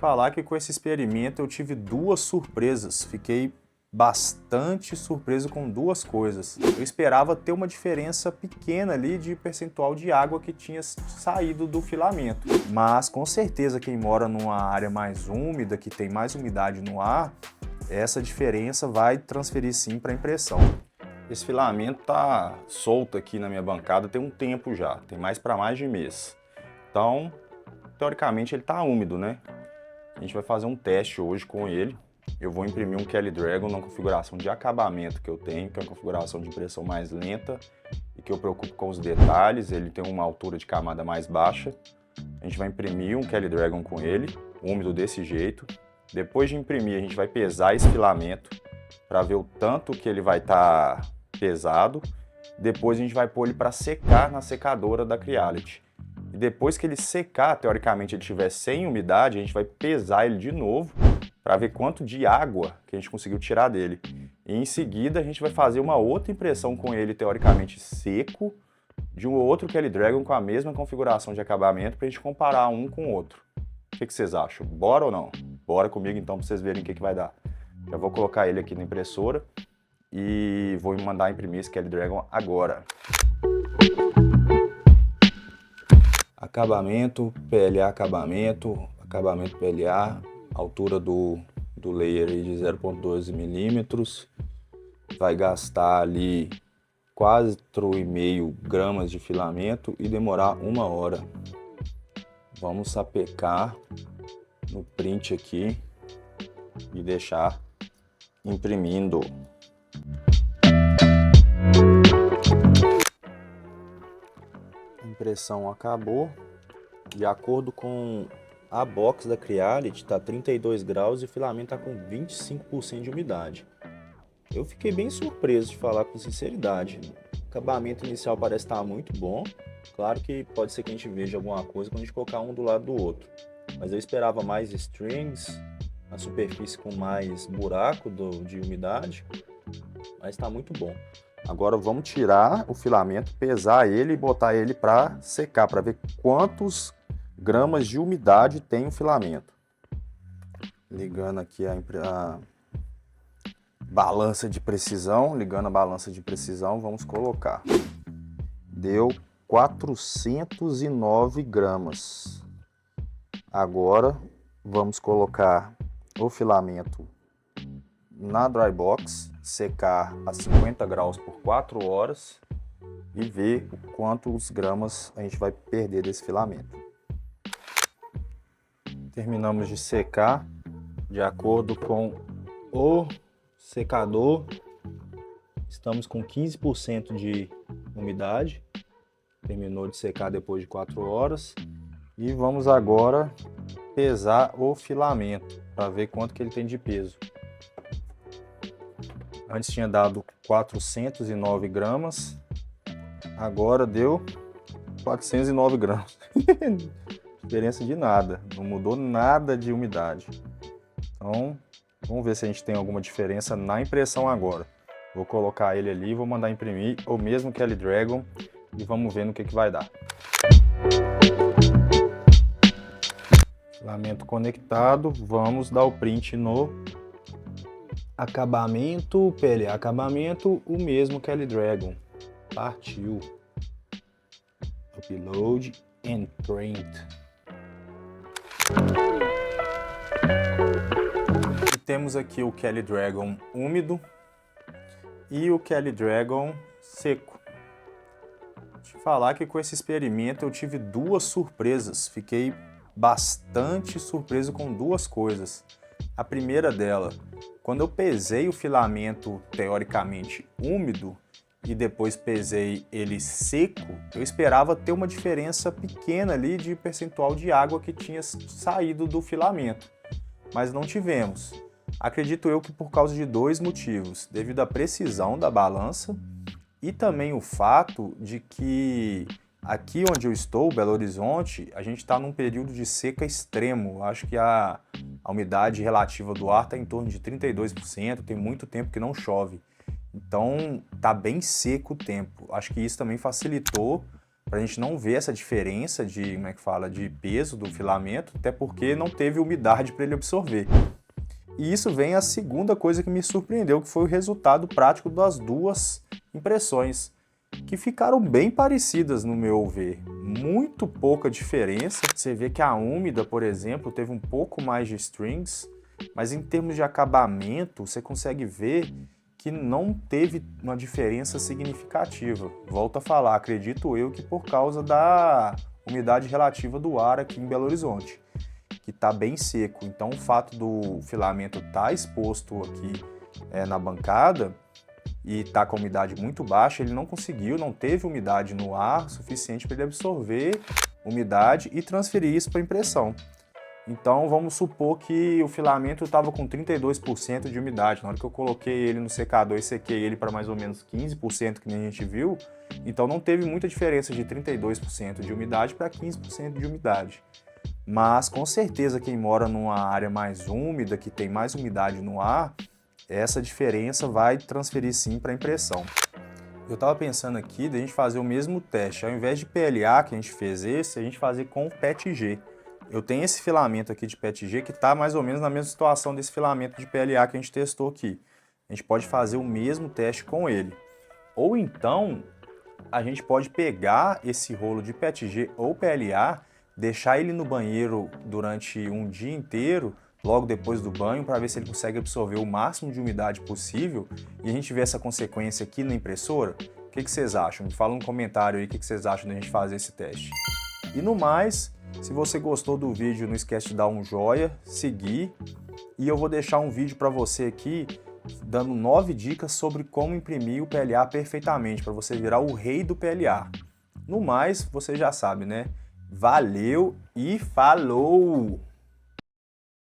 falar que com esse experimento eu tive duas surpresas. Fiquei bastante surpreso com duas coisas. Eu esperava ter uma diferença pequena ali de percentual de água que tinha saído do filamento. Mas com certeza quem mora numa área mais úmida, que tem mais umidade no ar, essa diferença vai transferir sim para a impressão. Esse filamento tá solto aqui na minha bancada tem um tempo já, tem mais de mês. Então, teoricamente ele tá úmido, né? A gente vai fazer um teste hoje com ele. Eu vou imprimir um Kelly Dragon na configuração de acabamento que eu tenho, que é uma configuração de impressão mais lenta e que eu preocupo com os detalhes. Ele tem uma altura de camada mais baixa. A gente vai imprimir um Kelly Dragon com ele, úmido desse jeito. Depois de imprimir, a gente vai pesar esse filamento para ver o tanto que ele vai estar pesado. Depois a gente vai pôr ele para secar na secadora da Creality. E depois que ele secar, teoricamente ele estiver sem umidade, a gente vai pesar ele de novo para ver quanto de água que a gente conseguiu tirar dele. E em seguida a gente vai fazer uma outra impressão com ele teoricamente seco, de um outro Kelly Dragon com a mesma configuração de acabamento para a gente comparar um com o outro. O que vocês acham? Bora ou não? Bora comigo então para vocês verem o que vai dar. Já vou colocar ele aqui na impressora e vou mandar imprimir esse Kelly Dragon agora. Acabamento, PLA acabamento, acabamento PLA, altura do layer aí de 0,12 milímetros. Vai gastar ali quase 4,5 gramas de filamento e demorar 1 hora. Vamos sapecar no print aqui e deixar imprimindo. A impressão acabou. De acordo com a box da Creality, está 32 graus e o filamento está com 25% de umidade. Eu fiquei bem surpreso, de falar com sinceridade. O acabamento inicial parece estar muito bom. Claro que pode ser que a gente veja alguma coisa quando a gente colocar um do lado do outro. Mas eu esperava mais strings, a superfície com mais buraco de umidade. Mas está muito bom. Agora vamos tirar o filamento, pesar ele e botar ele para secar, para ver quantos gramas de umidade tem o filamento. Ligando aqui a balança de precisão, vamos colocar. Deu 409 gramas. Agora vamos colocar o filamento na dry box, secar a 50 graus por 4 horas e ver quantos gramas a gente vai perder desse filamento. Terminamos de secar. De acordo com o secador, estamos com 15% de umidade. Terminou de secar depois de 4 horas. E vamos agora pesar o filamento para ver quanto que ele tem de peso. Antes tinha dado 409 gramas, agora deu 409 gramas. Diferença de nada, não mudou nada de umidade. Então, vamos ver se a gente tem alguma diferença na impressão agora. Vou colocar ele ali, vou mandar imprimir o mesmo Kelly Dragon e vamos ver no que vai dar. Filamento conectado, vamos dar o print no acabamento, PLA acabamento, o mesmo Kelly Dragon. Partiu. Upload and print. E temos aqui o Kelly Dragon úmido e o Kelly Dragon seco. Deixa eu falar que com esse experimento eu tive duas surpresas. Fiquei bastante surpreso com duas coisas. A primeira dela, quando eu pesei o filamento teoricamente úmido e depois pesei ele seco, eu esperava ter uma diferença pequena ali de percentual de água que tinha saído do filamento, mas não tivemos. Acredito eu que por causa de dois motivos, devido à precisão da balança e também o fato de que aqui onde eu estou, Belo Horizonte, a gente está num período de seca extremo. Acho que a umidade relativa do ar está em torno de 32%, tem muito tempo que não chove. Então, tá bem seco o tempo. Acho que isso também facilitou para a gente não ver essa diferença de, como é que fala, de peso do filamento, até porque não teve umidade para ele absorver. E isso vem a segunda coisa que me surpreendeu, que foi o resultado prático das duas impressões, que ficaram bem parecidas no meu ver. Muito pouca diferença. Você vê que a úmida, por exemplo, teve um pouco mais de strings, mas em termos de acabamento, você consegue ver que não teve uma diferença significativa. Volto a falar, acredito eu que por causa da umidade relativa do ar aqui em Belo Horizonte, que está bem seco. Então o fato do filamento estar exposto aqui na bancada e está com a umidade muito baixa, ele não teve umidade no ar suficiente para ele absorver umidade e transferir isso para a impressão. Então vamos supor que o filamento estava com 32% de umidade. Na hora que eu coloquei ele no secador e sequei ele para mais ou menos 15%, que nem a gente viu, então não teve muita diferença de 32% de umidade para 15% de umidade. Mas com certeza quem mora numa área mais úmida, que tem mais umidade no ar, essa diferença vai transferir sim para a impressão. Eu estava pensando aqui de a gente fazer o mesmo teste, ao invés de PLA que a gente fez esse, a gente fazer com PETG. Eu tenho esse filamento aqui de PETG que está mais ou menos na mesma situação desse filamento de PLA que a gente testou aqui. A gente pode fazer o mesmo teste com ele. Ou então, a gente pode pegar esse rolo de PETG ou PLA, deixar ele no banheiro durante um dia inteiro, logo depois do banho, para ver se ele consegue absorver o máximo de umidade possível e a gente vê essa consequência aqui na impressora. O que vocês acham? Me fala no comentário aí o que vocês acham da gente fazer esse teste. E no mais, se você gostou do vídeo, não esquece de dar um joinha, seguir, e eu vou deixar um vídeo para você aqui dando 9 dicas sobre como imprimir o PLA perfeitamente, para você virar o rei do PLA. No mais, você já sabe, né? Valeu e falou!